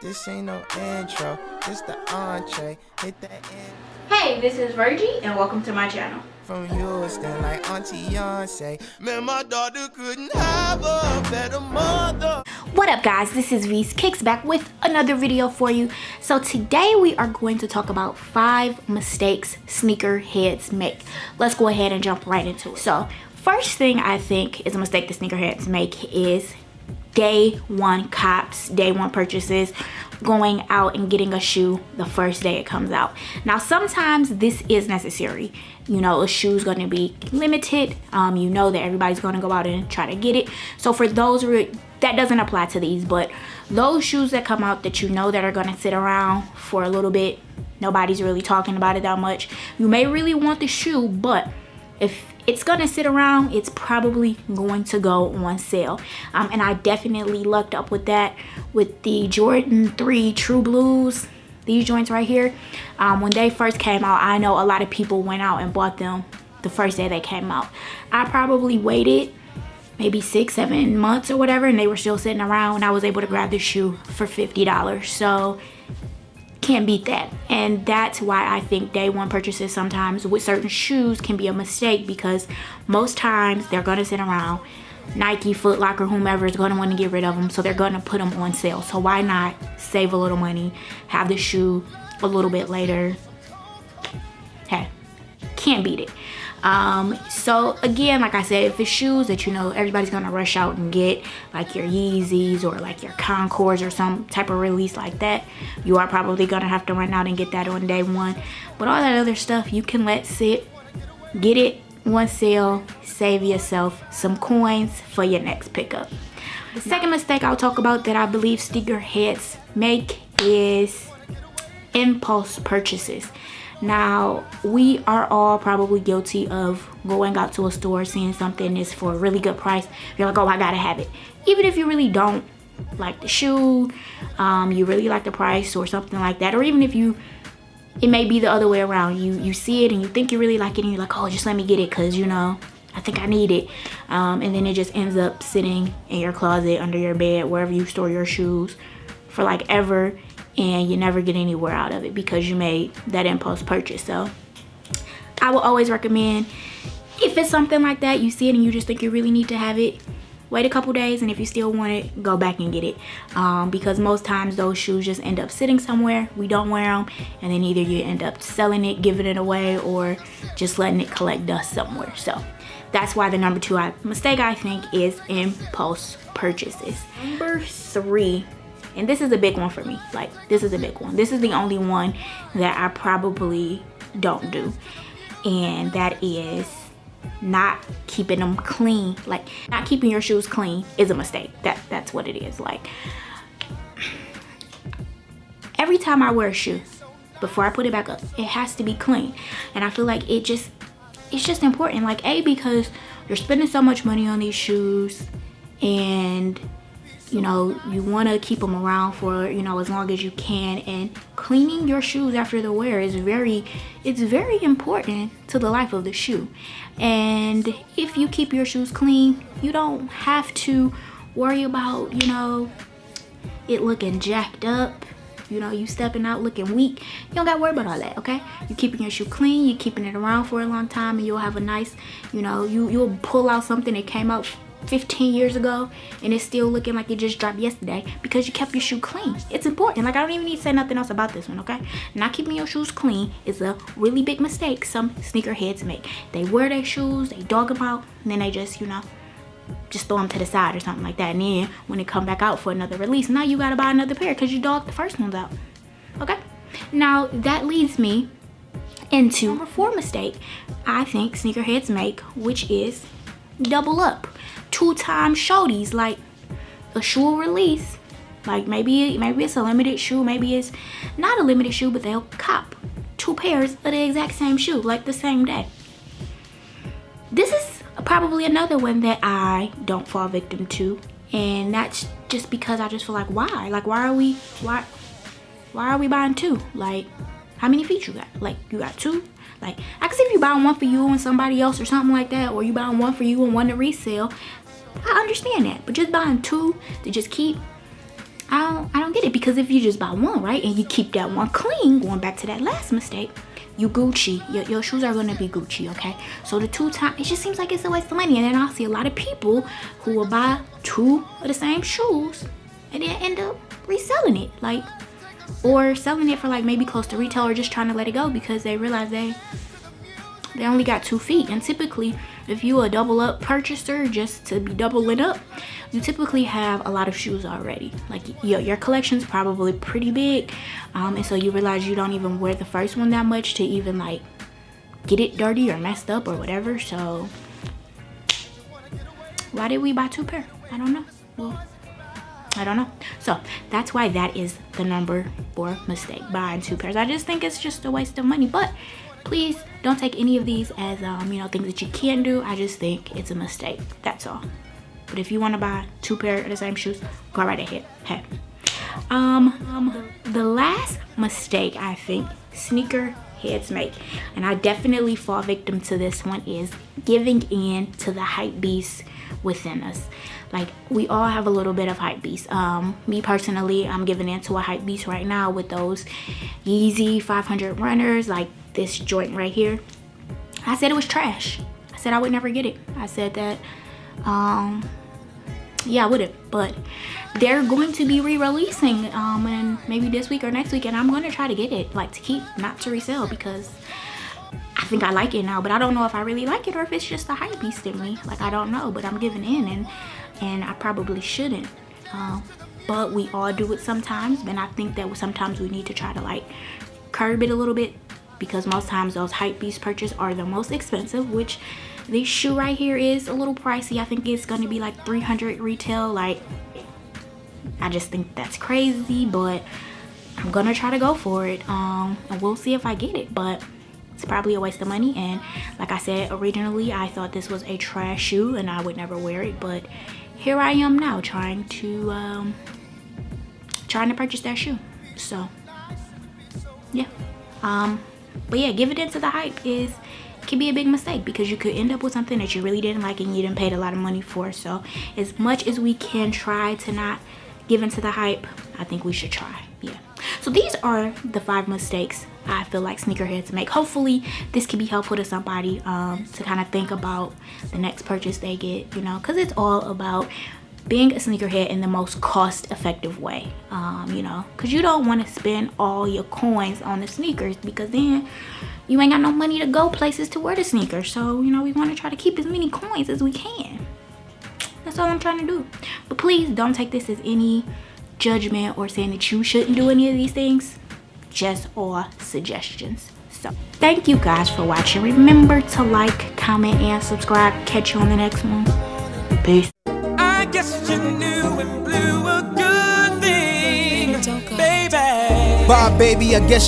This ain't no intro, this the entree. Hit the end. Hey, this is Virgie, and welcome to my channel. From Houston, like Auntie Beyonce. Man, my daughter couldn't have a better mother. What up, guys? This is V's Kicks back with another video for you. So today we are going to talk about 5 mistakes sneakerheads make. Let's go ahead and jump right into it. So first thing I think is a mistake that sneakerheads make is day one cops, day one purchases, going out and getting a shoe the first day it comes out. Now sometimes this is necessary. You know, a shoe's going to be limited. You know that everybody's going to go out and try to get it. So for those that doesn't apply to these, but those shoes that come out that you know that are going to sit around for a little bit, nobody's really talking about it that much, you may really want the shoe, but if it's gonna sit around, it's probably going to go on sale. And I definitely lucked up with that with the Jordan 3 True Blues. These joints right here, when they first came out, I know a lot of people went out and bought them the first day they came out. I probably waited maybe 6-7 months or whatever, and they were still sitting around, and I was able to grab this shoe for $50. So can't beat that. And that's why I think day one purchases sometimes with certain shoes can be a mistake, because most times they're going to sit around. Nike, Foot Locker, whomever is going to want to get rid of them, so they're going to put them on sale. So why not save a little money, have the shoe a little bit later? Hey, can't beat it. So again, like I said, if it's shoes that you know everybody's gonna rush out and get, like your Yeezys or like your Concords or some type of release like that, you are probably gonna have to run out and get that on day one. But all that other stuff you can let sit, get it on sale, save yourself some coins for your next pickup. The second mistake I'll talk about that I believe sneakerheads make is impulse purchases. Now, we are all probably guilty of going out to a store, seeing something is for a really good price. You're like, oh, I gotta have it. Even if you really don't like the shoe, you really like the price or something like that. Or even if it may be the other way around. You see it and you think you really like it and you're like, oh, just let me get it because, you know, I think I need it. And then it just ends up sitting in your closet, under your bed, wherever you store your shoes for like ever. And you never get anywhere out of it because you made that impulse purchase. So I will always recommend, if it's something like that, you see it and you just think you really need to have it, wait a couple days, and if you still want it, go back and get it. Because most times those shoes just end up sitting somewhere, we don't wear them, and then either you end up selling it, giving it away, or just letting it collect dust somewhere. So that's why the number 2 mistake I think is impulse purchases. Number 3, and this is a big one for me. Like, this is a big one. This is the only one that I probably don't do. And that is not keeping them clean. Like, not keeping your shoes clean is a mistake. That's what it is. Like, every time I wear a shoe, before I put it back up, it has to be clean. And I feel like it's just important. Like, because you're spending so much money on these shoes, and you know, you want to keep them around for, you know, as long as you can, and cleaning your shoes after the wear is very important to the life of the shoe. And if you keep your shoes clean, you don't have to worry about, you know, it looking jacked up, you know, you stepping out looking weak. You don't got to worry about all that, okay? You're keeping your shoe clean, you're keeping it around for a long time, and you'll have a nice, you know, you'll pull out something that came out 15 years ago and it's still looking like it just dropped yesterday because you kept your shoe clean. It's important. Like, I don't even need to say nothing else about this one, okay? Not keeping your shoes clean is a really big mistake some sneakerheads make. They wear their shoes, they dog them out, and then they just, you know, just throw them to the side or something like that. And then when they come back out for another release, now you gotta buy another pair because you dogged the first ones out, okay? Now that leads me into number 4 mistake I think sneakerheads make, which is double up. 2-time shorties. Like, a shoe release, like maybe it's a limited shoe, maybe it's not a limited shoe, but they'll cop 2 pairs of the exact same shoe, like the same day. This is probably another one that I don't fall victim to, and that's just because I just feel like, why are we buying 2? Like, how many feet you got? Like, you got 2? Like, I can see if you buying one for you and somebody else or something like that, or you buying one for you and one to resell, I understand that. But just buying 2 to just keep, I don't get it, because if you just buy one, right, and you keep that one clean, going back to that last mistake, you Gucci. Your shoes are gonna be Gucci, okay? So the 2 times, it just seems like it's a waste of money. And then I see a lot of people who will buy 2 of the same shoes and then end up reselling it, like, or selling it for like maybe close to retail, or just trying to let it go because they realize they only got 2 feet. And typically, if you a double up purchaser, just to be doubling up, you typically have a lot of shoes already. Like your collection's probably pretty big, and so you realize you don't even wear the first one that much to even like get it dirty or messed up or whatever. So why did we buy 2 pair? I don't know. Well, I don't know. So that's why that is the number 4 mistake, buying 2 pairs. I just think it's just a waste of money. But please don't take any of these as you know, things that you can do. I just think it's a mistake, that's all. But if you want to buy 2 pair of the same shoes, go right ahead. Hey, the last mistake I think sneakerheads make, and I definitely fall victim to this one, is giving in to the hype beast within us. Like, we all have a little bit of hype beast. Me personally, I'm giving in to a hype beast right now with those Yeezy 500 runners, like this joint right here. I said it was trash. I said I would never get it. I said that yeah, I wouldn't, but they're going to be re-releasing and maybe this week or next week, and I'm going to try to get it, like, to keep, not to resell, because I think I like it now, but I don't know if I really like it or if it's just a hype beast in me. Like, I don't know, but I'm giving in, and I probably shouldn't, but we all do it sometimes. And I think that sometimes we need to try to like curb it a little bit, because most times those hype beast purchases are the most expensive, which this shoe right here is a little pricey. I think it's gonna be like $300 retail. Like, I just think that's crazy, but I'm gonna try to go for it, and we'll see if I get it. But it's probably a waste of money, and like I said, originally I thought this was a trash shoe and I would never wear it, but here I am now trying to purchase that shoe. So yeah, but yeah, giving into the hype can be a big mistake, because you could end up with something that you really didn't like and you didn't pay a lot of money for. So as much as we can try to not give into the hype, I think we should try. Yeah, so these are the 5 mistakes I feel like sneakerheads make. Hopefully this can be helpful to somebody to kind of think about the next purchase they get, you know, because it's all about being a sneakerhead in the most cost-effective way, you know, because you don't want to spend all your coins on the sneakers, because then you ain't got no money to go places to wear the sneakers. So, you know, we want to try to keep as many coins as we can. That's all I'm trying to do. But please don't take this as any judgment or saying that you shouldn't do any of these things. Just all suggestions. So thank you guys for watching. Remember to like, comment, and subscribe. Catch you on the next one. Peace. I guess you knew it blew a good thing, baby. Bye, baby, I guess.